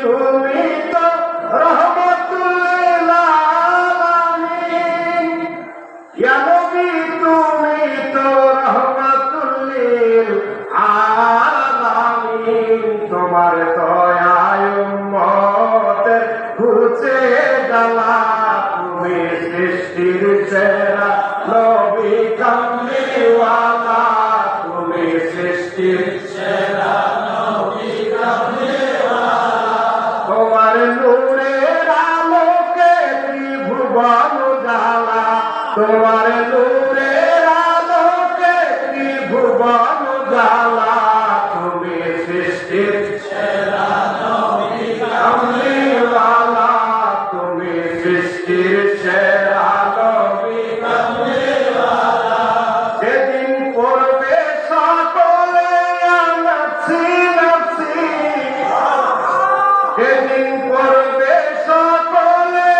তুমি তো রহমতুল আলামিন, ইয়া নবী তুমি তো রহমতুল আলামিন। তোমার দয়ায় উম্মতের ঘুচে জ্বালা, তুমি সৃষ্টির সেরা নবী কামলিওয়ালা, তুমি সৃষ্টির সেরা নবী কামলিওয়ালা। তোমার নূরের আলোকে ত্রিভুবন জ্বালা, তোমার নূরের আলোকে ত্রিভুবন জ্বালা, তুমি সৃষ্টির সেরা নবী কামলিওয়ালা, তুমি সৃষ্টির সেরা নবী কামলিওয়ালা। যেদিন পড়বে সকলে নাফসি নাফসি, যেদিন পড়বে সকলে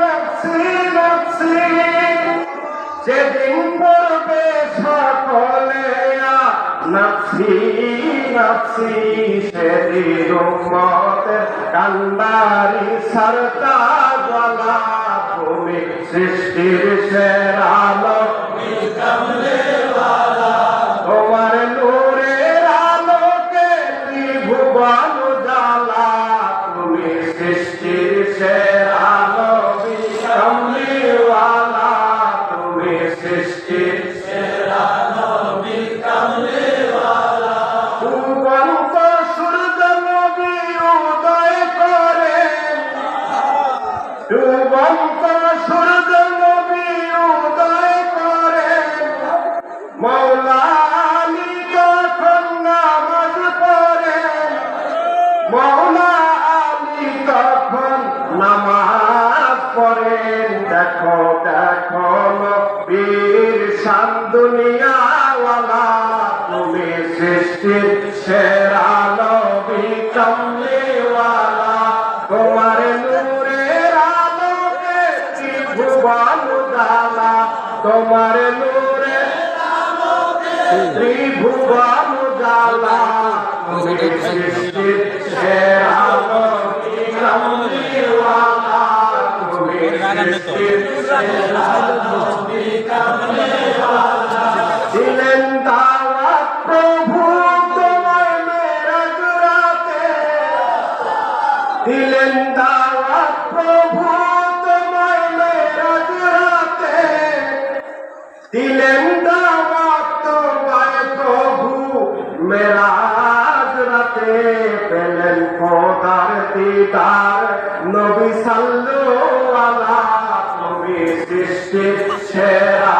নাফসি নাফসি, যেদিন পড়বে সকলে নাফসি নাফসি, সেদিন উম্মতের কান্ডারি সরতাজ ওয়ালা, তুমি সৃষ্টির সেরা নবী কামলিওয়ালা। তোমার নূরের আলোকে ত্রিভুবন জ্বালা, তুমি সৃষ্টির সেরা নবী কামলিওয়ালা, তুমি সৃষ্টির সেরা নবী কামলিওয়ালা। ডুবন্ত সূর্য নবী উদয় করে, ডুবন্ত সূর্য নবী উদয় করে, মওলা আলী তখন নামাজ পড়ে, মওলা আলী তখন নামাজ পড়েন। দেখো দেখো নবীর শান দুনিয়াওয়ালা, তুমি সৃষ্টির সেরা নবী কামলিওয়ালা। তোমার নূরের আলোকে ত্রিভুবন জ্বালা, তোমার নূরের আলোকে ত্রিভুবন জ্বালা, তুমি সৃষ্টির সেরা নবী কামলিওয়ালা, তুমি সৃষ্টির সেরা নবী কামলিওয়ালা। দিলেন দাওয়াত প্রভু তোমায় মেরাজ রাতে, দিলেন দাওয়াত প্রভু তোমায় মেরাজ রাতে, দিলেন দাওয়াত তোমায় প্রভু মেরাজ রাতে। পেলেন খোদার দিদার নবী সাল্লাল্লাহু আলা, তুমি সৃষ্টির সেরা